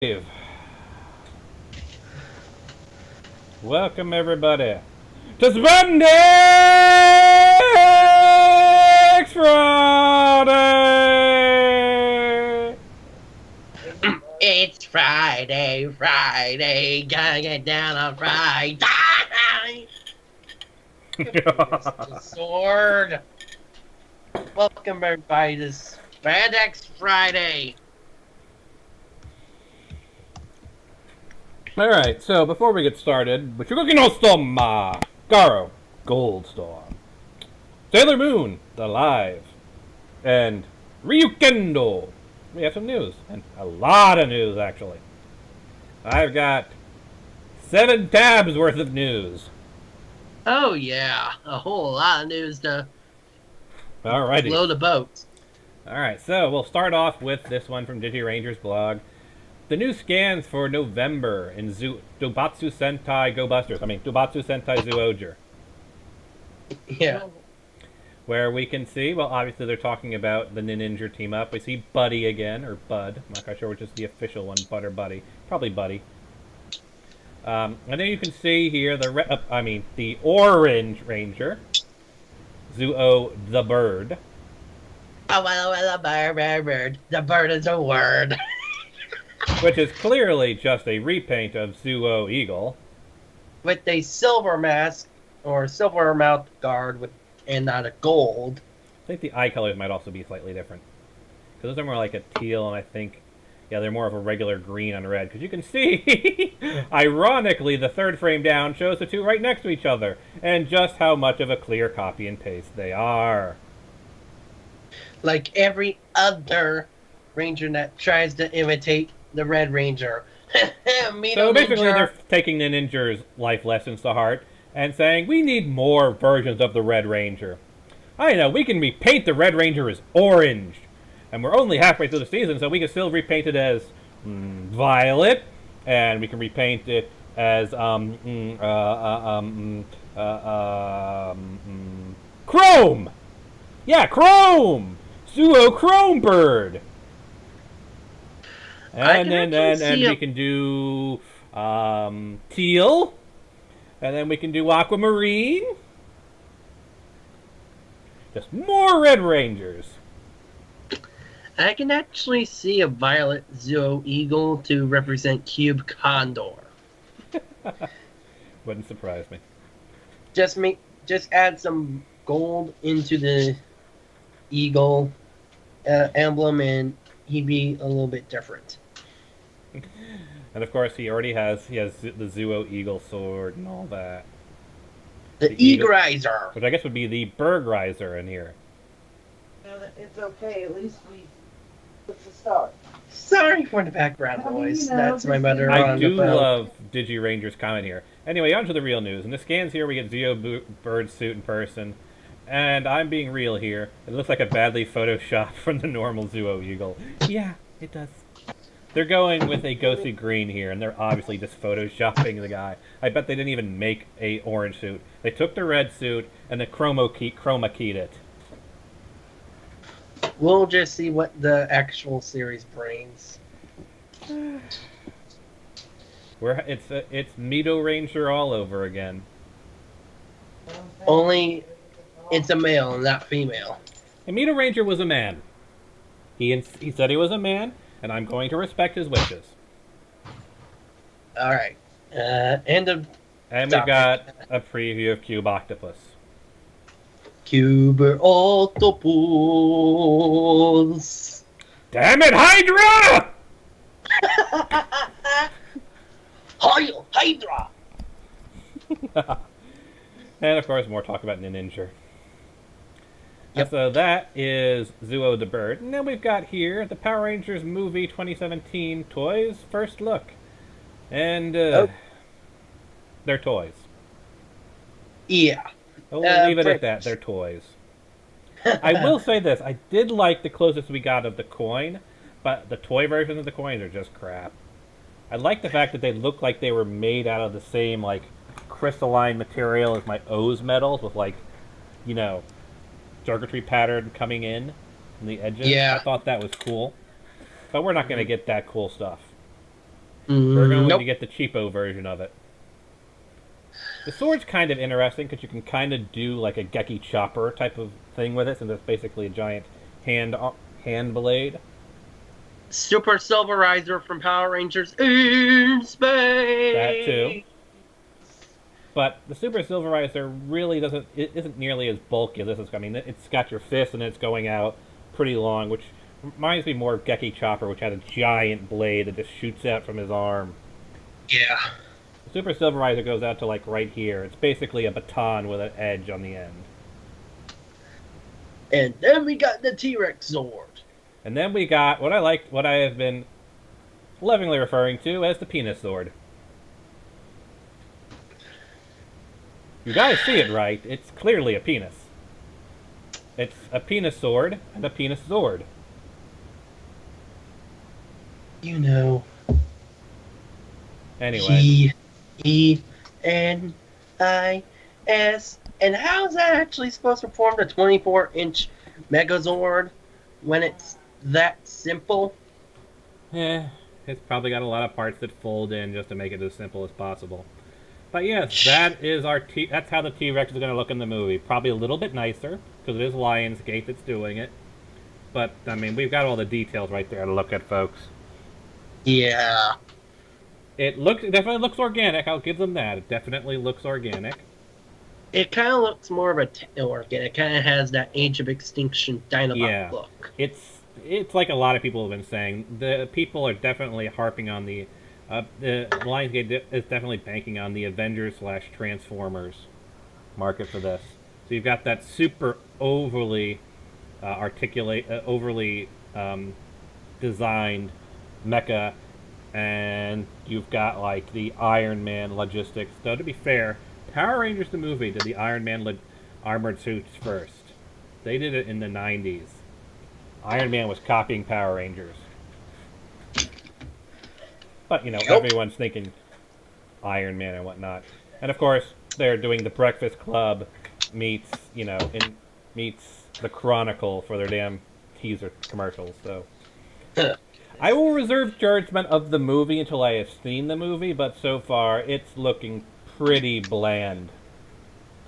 Dave. Welcome everybody to Spandex Friday! It's Friday, gotta get down on Friday. The sword. Welcome everybody to Spandex Friday. Alright, so before we get started, what you looking on some Garo, Goldstorm, Sailor Moon, The Live, and Ryukendo. We have some news, and a lot of news actually. I've got 7 tabs worth of news. Oh yeah, a whole lot of news to Alrighty. blow the boat. Alright, so we'll start off with this one from DigiRanger's blog. The new scans for November in Dobatsu Sentai Go Busters. Dobatsu Sentai Zyuohger. Yeah. Where we can see, well, obviously they're talking about the Ninja team up. We see Buddy again, or Bud. I'm not quite sure which is the official one, Bud or Buddy. Probably Buddy. And then you can see here the Orange Ranger, Zuo the Bird. Oh, well, bird. The bird is a word. Which is clearly just a repaint of Zuo Eagle. With a silver mask, or silver mouth guard, and not a gold. I think the eye colors might also be slightly different. Because those are more like a teal, and I think, yeah, they're more of a regular green on red. Because you can see, ironically, the third frame down shows the two right next to each other. And just how much of a clear copy and paste they are. Like every other ranger that tries to imitate the Red Ranger. So basically they're taking the Ninja's life lessons to heart and saying, we need more versions of the Red Ranger. I know, we can repaint the Red Ranger as orange. And we're only halfway through the season, so we can still repaint it as violet. And we can repaint it as chrome! Yeah, chrome! Zuo Chrome Bird! And then we can do teal. And then we can do aquamarine. Just more Red Rangers. I can actually see a violet Zuo Eagle to represent Cube Condor. Wouldn't surprise me. Just add some gold into the eagle emblem and he'd be a little bit different. And of course, he has the Zuo Eagle sword and all that. The Eagrizer, which I guess would be the Bergrizer in here. No, it's okay. At least it's a start. Sorry for the background noise. That's my mother. I do love DigiRanger's comment here. Anyway, on to the real news. In the scans here, we get Zuo Bird's suit in person. And I'm being real here. It looks like a badly photoshopped from the normal Zuo Eagle. Yeah, it does. They're going with a ghosty green here, and they're obviously just photoshopping the guy. I bet they didn't even make a orange suit. They took the red suit and then chroma keyed it. We'll just see what the actual series brings. It's Mito Ranger all over again. Only it's a male, not female. And Mito Ranger was a man. He said he was a man, and I'm going to respect his wishes. All right. End of. And we've got a preview of Cube Octopus. Cube Octopus. Damn it, Hydra! Hydra! And of course, more talk about Ninja. Yep. So that is Zuo the Bird. And then we've got here the Power Rangers movie 2017 toys first look. And they're toys. Yeah. We'll leave it at that. They're toys. I will say this. I did like the closest we got of the coin, but the toy versions of the coins are just crap. I like the fact that they look like they were made out of the same, like, crystalline material as my O's medals with, like, you know, circuitry pattern coming in the edges. Yeah. I thought that was cool. But we're not going to get that cool stuff. We're going Nope. to get the cheapo version of it. The sword's kind of interesting because you can kind of do like a Geki chopper type of thing with it, since it's basically a giant hand blade. Super Silverizer from Power Rangers in space. That too. But the Super Silverizer really isn't nearly as bulky as this is. I mean, it's got your fist and it's going out pretty long, which reminds me more of Geki Chopper, which had a giant blade that just shoots out from his arm. Yeah. The Super Silverizer goes out to like right here. It's basically a baton with an edge on the end. And then we got the T-Rex Zord. And then we got what I have been lovingly referring to as the Penis Sword. You guys see it right. It's clearly a penis. It's a penis sword and a penis Zord. You know. Anyway. P-E-N-I-S. And how's that actually supposed to form the 24-inch Megazord when it's that simple? It's probably got a lot of parts that fold in just to make it as simple as possible. But yes, that's how the T-Rex is going to look in the movie. Probably a little bit nicer, because it is Lionsgate that's doing it. But, I mean, we've got all the details right there to look at, folks. Yeah. It definitely looks organic, I'll give them that. It definitely looks organic. It kind of looks more of a techno-organic. It kind of has that Age of Extinction Dinobot look. It's like a lot of people have been saying. The people are definitely harping on the Lionsgate is definitely banking on the Avengers/Transformers market for this. So you've got that super overly designed mecha, and you've got like the Iron Man logistics. Though to be fair, Power Rangers the movie did the Iron Man armored suits first. They did it in the 90s. Iron Man was copying Power Rangers. But, you know, everyone's thinking Iron Man and whatnot. And, of course, they're doing the Breakfast Club meets the Chronicle for their damn teaser commercials, so... I will reserve judgment of the movie until I have seen the movie, but so far, it's looking pretty bland.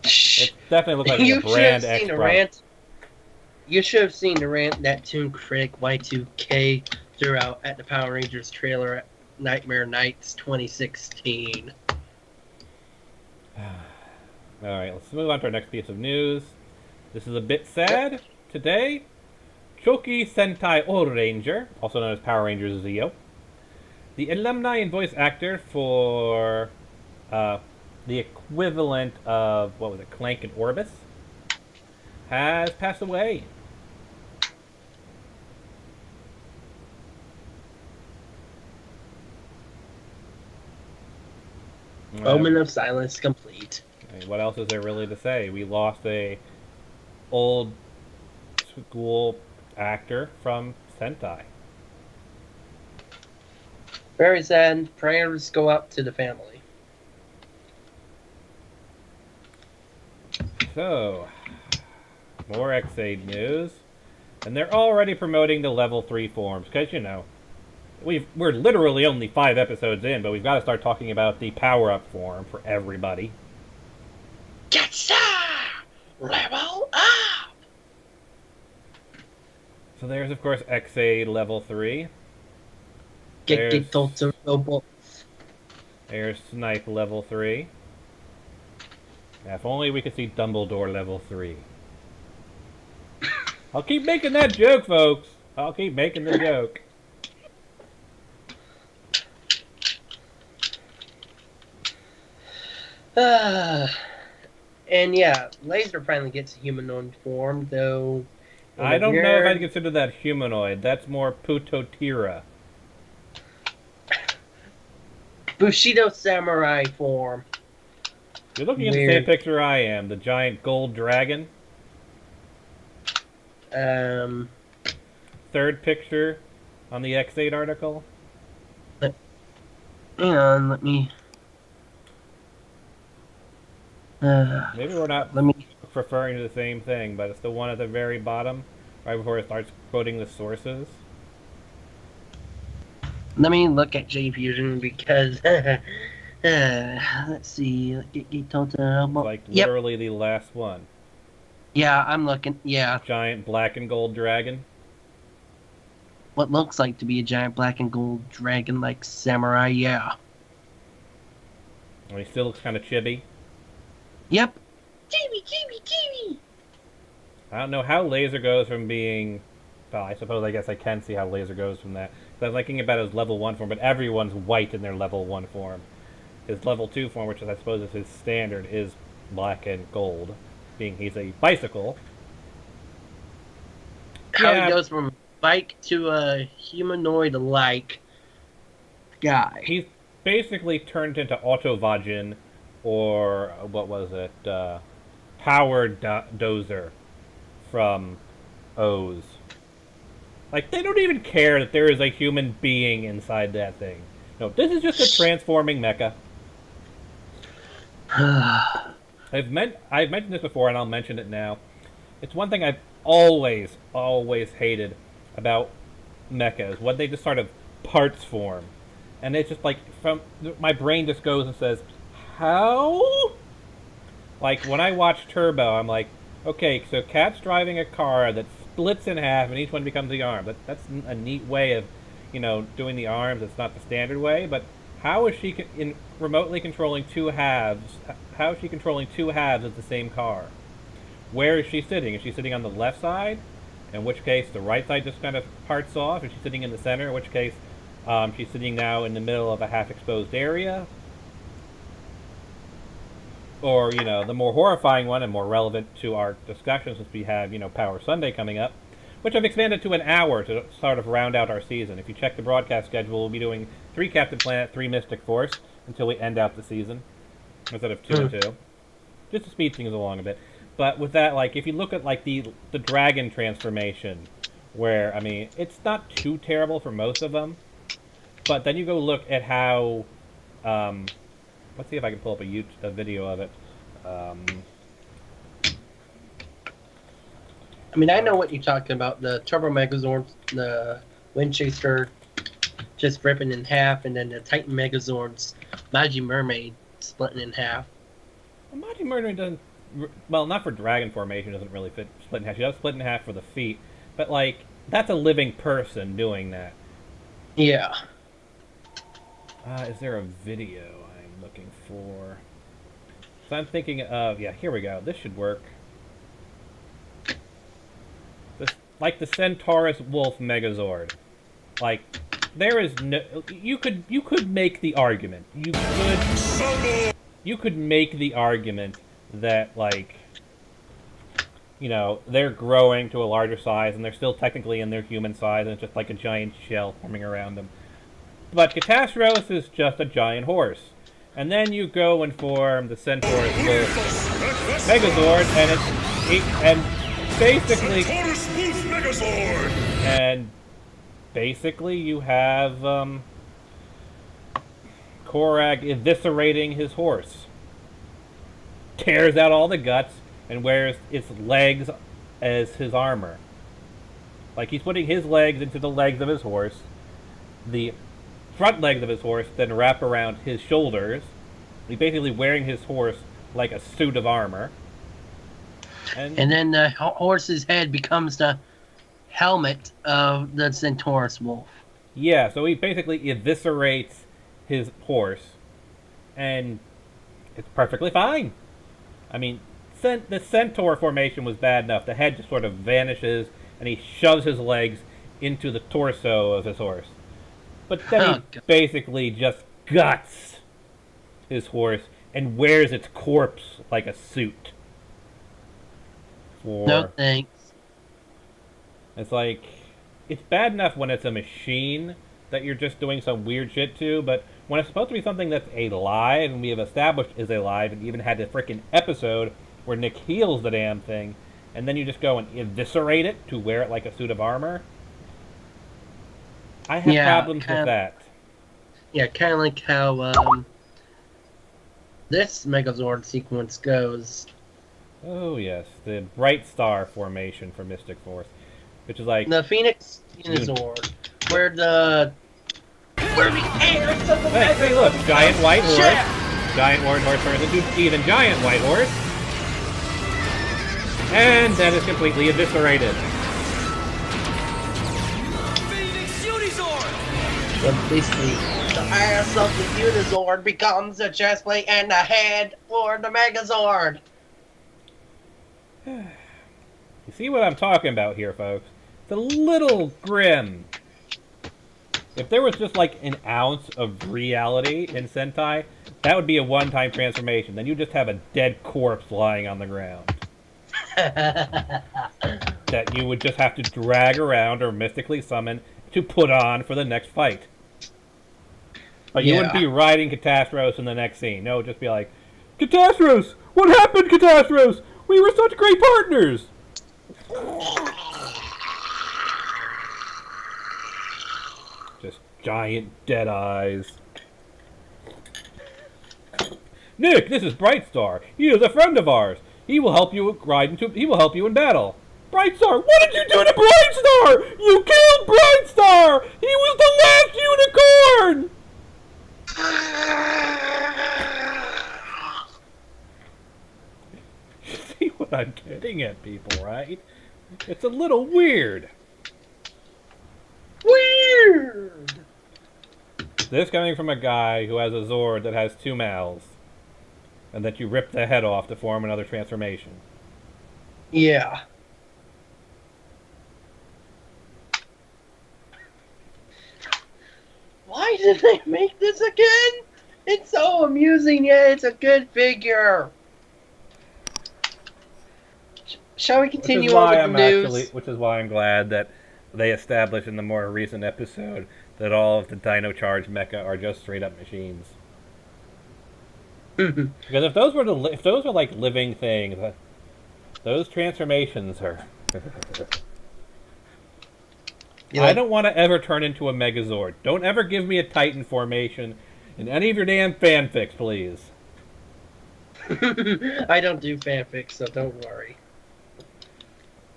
It definitely looks like a brand X product. You should have seen the rant that Toon Critic Y2K threw out at the Power Rangers trailer at Nightmare Nights 2016. Alright, let's move on to our next piece of news. This is a bit sad. Today, Choki Sentai Ranger, also known as Power Rangers Zeo, the alumni and voice actor for the equivalent of, what was it, Clank and Orbis, has passed away. Moment of silence complete. I mean, what else is there really to say? We lost a old school actor from Sentai. Very sad. Prayers go out to the family. So, more X-Aid news. And they're already promoting the level 3 forms, because, you know, we're literally only 5 episodes in, but we've got to start talking about the power-up form for everybody. Get level up! So there's, of course, X-Aid level 3. Get total robots. There's Snipe level 3. Now, if only we could see Dumbledore level 3. I'll keep making that joke, folks. I'll keep making the joke. And yeah, Laser finally gets a humanoid form, though. I don't know if I'd consider that humanoid. That's more Putotira. Bushido Samurai form. You're looking at the same picture I am. The giant gold dragon. Third picture on the X8 article. Hang on, let me... Maybe we're not referring to the same thing, but it's the one at the very bottom, right before it starts quoting the sources. Let me look at J Fusion because let's see. Like Yep. literally the last one. Yeah, I'm looking. Yeah, Giant black and gold dragon. what looks like to be a giant black and gold dragon like samurai. Yeah. And he still looks kind of chibi. Yep. Chibi. I don't know how Laser goes from being. Well, I guess I can see how Laser goes from that. So I was thinking about his level 1 form, but everyone's white in their level 1 form. His level 2 form, which is, I suppose is his standard, is black and gold, being he's a bicycle. How Yeah. he goes from bike to a humanoid-like guy. He's basically turned into Autovagin, or what was it? Power Dozer from O's. Like, they don't even care that there is a human being inside that thing. No, this is just a transforming mecha. I've mentioned this before, and I'll mention it now. It's one thing I've always hated about mechas, when they just sort of parts form. And it's just like, my brain just goes and says, how? Like, when I watch Turbo, I'm like, okay, so Cat's driving a car that splits in half and each one becomes the arm. That's a neat way of, doing the arms. It's not the standard way, but how is she remotely controlling two halves? How is she controlling two halves of the same car? Where is she sitting? Is she sitting on the left side? In which case, the right side just kind of parts off. Is she sitting in the center? In which case, she's sitting now in the middle of a half-exposed area. Or, the more horrifying one and more relevant to our discussion, since we have, Power Sunday coming up, which I've expanded to an hour to sort of round out our season. If you check the broadcast schedule, we'll be doing 3 Captain Planet, 3 Mystic Force, until we end out the season, instead of 2 and 2. Just to speed things along a bit. But with that, like, if you look at, like, the dragon transformation, where, I mean, it's not too terrible for most of them, but then you go look at how, let's see if I can pull up a video of it. I mean, I know what you're talking about. The Turbo Megazord, the Windchaser just ripping in half, and then the Titan Megazords, Magi Mermaid splitting in half. Well, Mighty Mermaid doesn't... Well, not for dragon formation, doesn't really fit split in half. She does split in half for the feet, but, like, that's a living person doing that. Yeah. Is there a video I'm looking for? So I'm thinking of... Yeah, here we go. This should work. This, like the Centaurus Wolf Megazord. Like, there is no... You could make the argument. You could make the argument that, like, they're growing to a larger size, and they're still technically in their human size, and it's just like a giant shell forming around them. But Catastrophe is just a giant horse. And then you go and form the Centaurus Wolf Megazord, and basically you have Korag eviscerating his horse. Tears out all the guts and wears its legs as his armor. Like, he's putting his legs into the legs of his horse. The front legs of his horse then wrap around his shoulders. He's basically wearing his horse like a suit of armor. And then the horse's head becomes the helmet of the Centaurus Wolf. Yeah, so he basically eviscerates his horse, and it's perfectly fine. I mean, the centaur formation was bad enough. The head just sort of vanishes, and he shoves his legs into the torso of his horse. But then he basically just guts his horse and wears its corpse like a suit. No thanks. It's like, it's bad enough when it's a machine that you're just doing some weird shit to, but when it's supposed to be something that's alive, and we have established is alive, and even had a freaking episode where Nick heals the damn thing, and then you just go and eviscerate it to wear it like a suit of armor. I have problems with that. Yeah, kind of like how this Megazord sequence goes. Oh yes, the Bright Star formation for Mystic Force, which is like the Phoenix Megazord, where the We're the heirs of the Hey, look, giant white horse. Shit. Giant orange horse turns into even giant white horse. And that is completely eviscerated. But basically, the ass of the Unizord becomes the chest plate and the head for the Megazord. You see what I'm talking about here, folks? It's a little grim. If there was just like an ounce of reality in Sentai, that would be a one-time transformation. Then you just have a dead corpse lying on the ground that you would just have to drag around or mystically summon to put on for the next fight. But you wouldn't be riding Catastros in the next scene. No, it would just be like, Catastros! What happened, Catastros? We were such great partners! Just giant dead eyes. Nick, this is Brightstar. He is a friend of ours. He will help you He will help you in battle. Brightstar, what did you do to Brightstar? You killed Brightstar. He was the last unicorn. See what I'm getting at, people, right? It's a little weird. Weird! This coming from a guy who has a Zord that has 2 mouths. And that you rip the head off to form another transformation. Yeah. Why did they make this again? It's so amusing, yet it's a good figure. Shall we continue on with the news? Which is why I'm glad that they established in the more recent episode that all of the Dino Charge mecha are just straight up machines. Because if those were like living things, those transformations are. I don't want to ever turn into a Megazord. Don't ever give me a Titan formation in any of your damn fanfics, please. I don't do fanfics, so don't worry.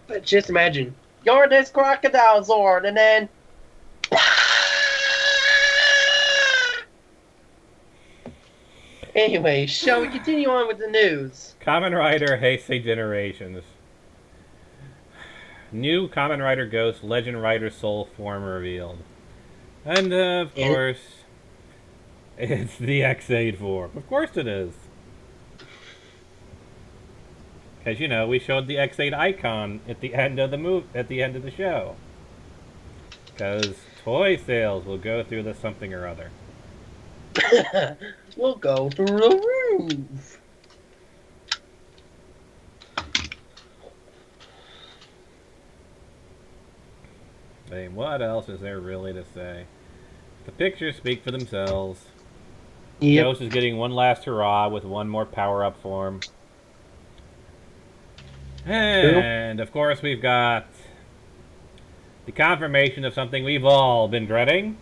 But just imagine, you're this crocodile Zord, and then. Anyway, shall we continue on with the news? Kamen Rider Heisei Generations. New Kamen Rider Ghost Legend Rider Soul form revealed. And, of course, it's the X8 form. Of course it is. Because, you know, we showed the X8 icon at the end of the show. Because toy sales will go through the something or other. We'll go through the roof. I mean, what else is there really to say? The pictures speak for themselves. Yep. Ghost is getting one last hurrah with one more power-up form. And, of course, we've got the confirmation of something we've all been dreading.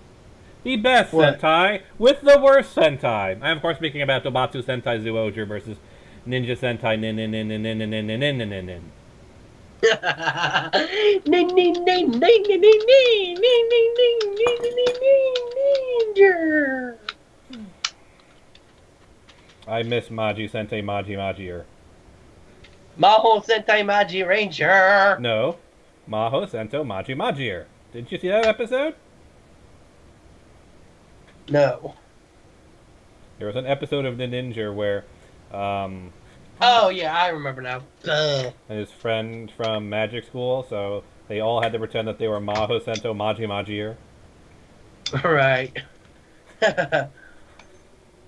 The best What? Sentai with the worst Sentai. I'm, of course, speaking about Dobatsu Sentai Zyuohger versus Ninja Sentai Nin Nin Nin Nin Nin Nin Nin Nin Nin Nin Nin. I miss Maji Sentai Maji Majier. Maho Sentai Maji Ranger. No, Maho Sento Maji Majier. Didn't you see that episode? No. There was an episode of the Ninja where Oh yeah, I remember now. and his friend from magic school, so they all had to pretend that they were Maho Sento Maji Majier. Right.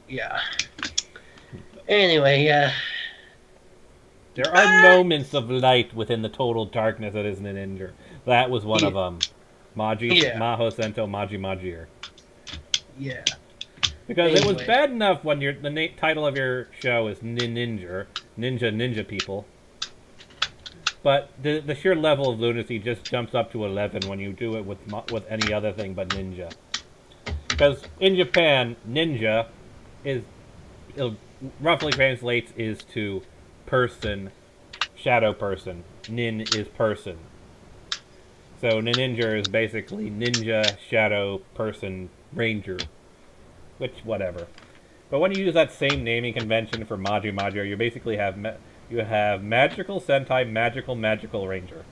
Yeah. Anyway, There are moments of light within the total darkness that is Ninja. That was one of them. Maho Sento Maji Majier. yeah. Because it was Anyway. bad enough when the title of your show is Ninja People. But the sheer level of lunacy just jumps up to 11 when you do it with any other thing but ninja. Because in Japan, ninja it roughly translates is to person, shadow person. Nin is person. So ninja is basically ninja, shadow, person, Ranger. Which, whatever. But when you use that same naming convention for Magi, you basically have you have Magical Sentai, Magical Ranger.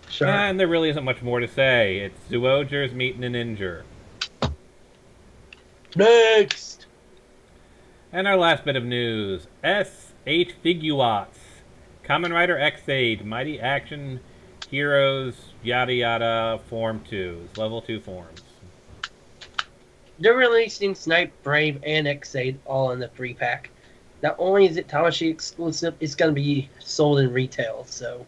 Sure. And there really isn't much more to say. It's Zoogers meeting an Ninja. Next! And our last bit of news. S8 Figuats. Kamen Rider X8. Mighty Action Heroes. Yada yada. Form 2s. Level 2 forms. They're releasing Snipe, Brave, and X8 all in the free pack. Not only is it Tamashii exclusive, it's going to be sold in retail, so...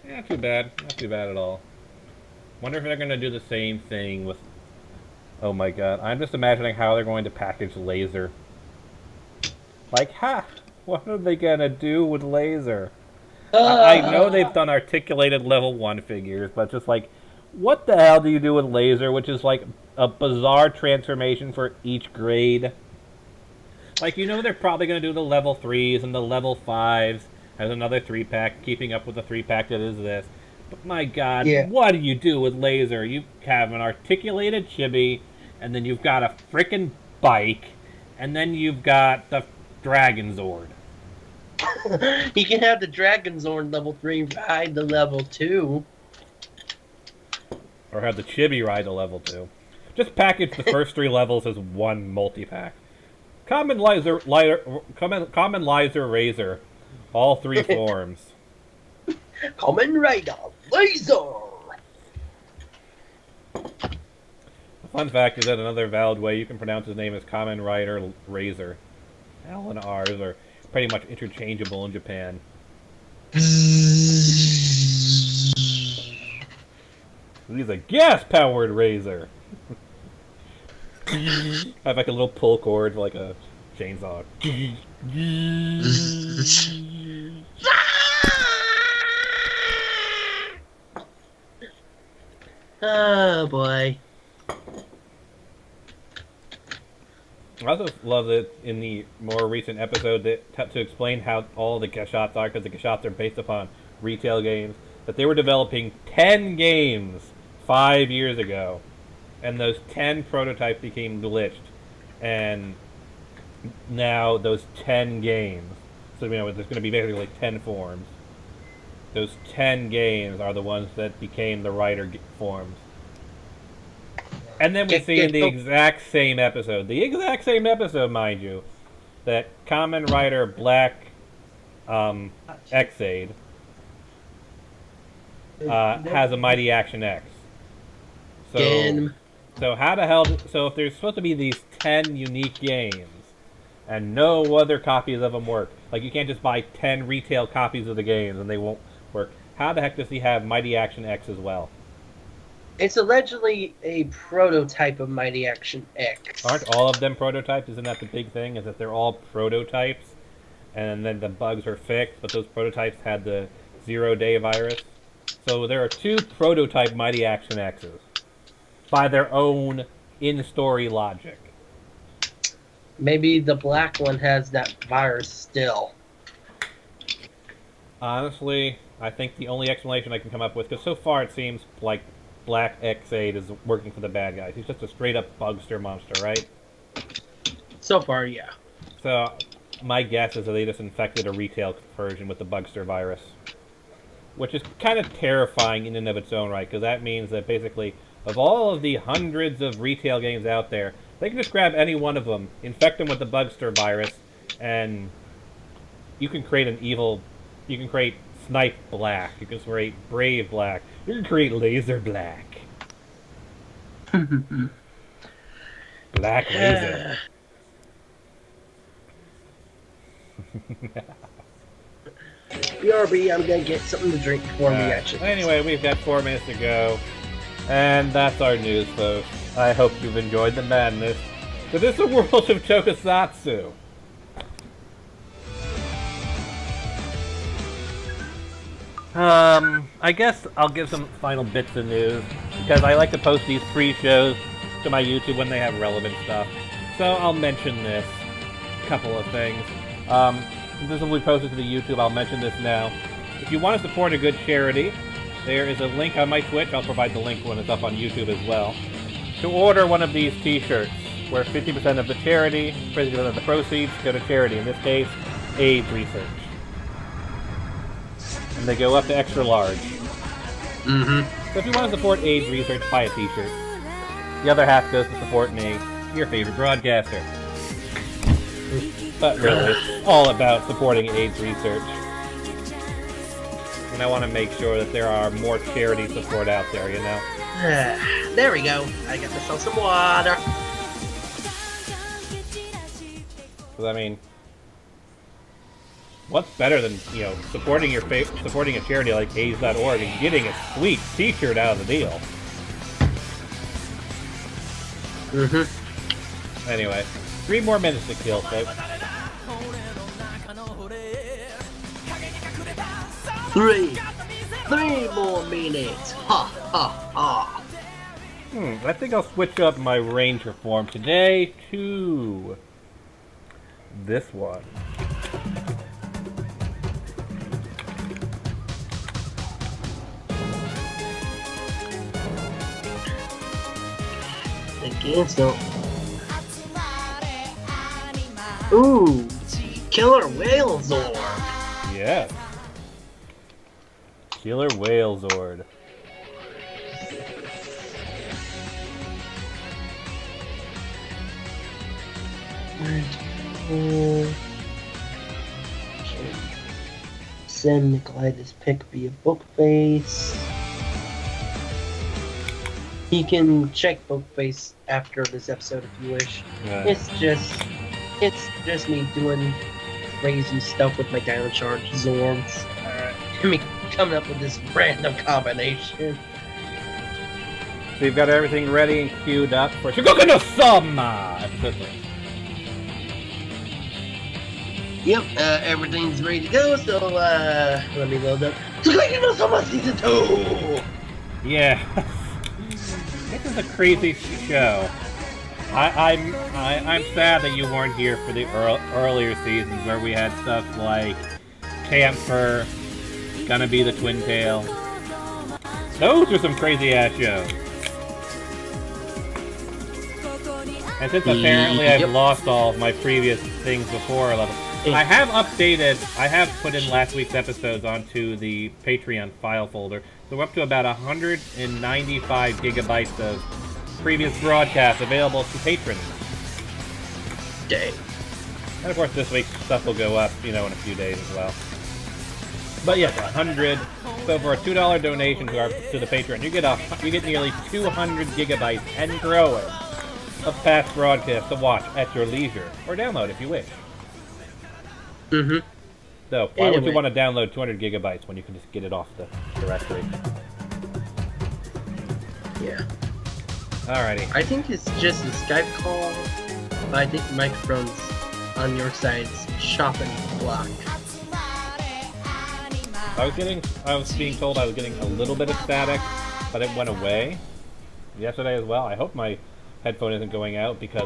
Yeah, not too bad. Not too bad at all. Wonder if they're going to do the same thing with... Oh my god. I'm just imagining how they're going to package Laser. Like, what are they going to do with Laser? I know they've done articulated level 1 figures, but just like, what the hell do you do with Laser, which is like a bizarre transformation for each grade? Like, you know they're probably going to do the level 3s and the level 5s as another 3-pack, keeping up with the 3-pack that is this. But my god, What do you do with Laser? You have an articulated chibi, and then you've got a frickin' bike, and then you've got the Dragon Zord. You can have the Dragon Zord level 3 ride the level 2. Or have the chibi ride to level 2. Just package the first 3 levels as one multi-pack. Kamen Rider Razor. All 3 forms. Kamen Rider Laser! The fun fact is that another valid way you can pronounce his name is Kamen Rider Razor. L and R's are pretty much interchangeable in Japan. He's a gas-powered razor. I have like a little pull cord, like a chainsaw. Oh boy. I also love that in the more recent episode that to explain how all the Geshots are, because the Geshots are based upon retail games, that they were developing 10 games 5 years ago, and those 10 prototypes became glitched, and now those 10 games, so there's going to be basically like 10 forms. Those 10 games are the ones that became the Rider forms. And then we see in the exact same episode, mind you, that Kamen Rider Black X-Aid has a Mighty Action X. So how the hell... So if there's supposed to be these 10 unique games, and no other copies of them work, like you can't just buy 10 retail copies of the games and they won't work, how the heck does he have Mighty Action X as well? It's allegedly a prototype of Mighty Action X. Aren't all of them prototypes? Isn't that the big thing? Is that they're all prototypes, and then the bugs are fixed, but those prototypes had the 0-day virus? So there are 2 prototype Mighty Action X's, by their own in-story logic. Maybe the black one has that virus still. Honestly, I think the only explanation I can come up with, because so far it seems like Black X8 is working for the bad guys. He's just a straight-up bugster monster, right? So far, yeah. So, my guess is that they just infected a retail version with the bugster virus. Which is kind of terrifying in and of its own right, because that means that basically, of all of the hundreds of retail games out there, they can just grab any one of them, infect them with the bugster virus, and you can create an evil... You can create Snipe Black, you can create Brave Black, you can create Laser Black. Black Laser. BRB, I'm gonna get something to drink before we action. Anyway, we've got 4 minutes to go, and that's our news, folks. I hope you've enjoyed the madness. So this is the world of Tokusatsu. I guess I'll give some final bits of news, because I like to post these pre-shows to my YouTube when they have relevant stuff. So I'll mention this. Couple of things. This will be posted to the YouTube, I'll mention this now. If you want to support a good charity, there is a link on my Twitch. I'll provide the link when it's up on YouTube as well. To order one of these t-shirts, where 50% of the charity, 50% of the proceeds go to charity. In this case, AIDS research. And they go up to extra large. Mm-hmm. So if you want to support AIDS research, buy a t-shirt. The other half goes to support me, your favorite broadcaster. But really, it's all about supporting AIDS research. And I want to make sure that there are more charity support out there, you know? There we go. I got myself some water. Because, I mean, what's better than, you know, supporting supporting a charity like AIDS.org and getting a sweet t-shirt out of the deal? Mm-hmm. Anyway, 3 more minutes to kill, folks. 3 more minutes. Ha ha ha. I think I'll switch up my Ranger form today to this one. Again, so. Ooh, killer whale Zord. Yeah. Killer Whale Zord. Send Nikolai this pic via Bookface. He can check Bookface after this episode if you wish. It's just me doing crazy stuff with my downcharge Zords. Me coming up with this random combination. So you've got everything ready and queued up for Shikoku no Sama! Episode 3. Yep, everything's ready to go, so let me load up Shikoku no Sama Season 2! Yeah. This is a crazy show. I'm sad that you weren't here for the earlier seasons where we had stuff like Camphor, Gonna Be the Twin Tail. Those are some crazy ass shows. And since apparently I've lost all of my previous things before level, I have put in last week's episodes onto the Patreon file folder. So we're up to about 195 gigabytes of previous broadcasts available to patrons. Dang. And of course this week's stuff will go up, you know, in a few days as well. But yes, 100. So for a $2 donation to the Patreon, you get nearly 200 gigabytes and growing of past broadcasts to watch at your leisure, or download if you wish. Mm-hmm. So, why would you want to download 200 gigabytes when you can just get it off the directory? Yeah. Alrighty. I think it's just a Skype call, but I think the microphone's on your side's chopping block. I was being told I was getting a little bit of static, but it went away yesterday as well. I hope my headphone isn't going out because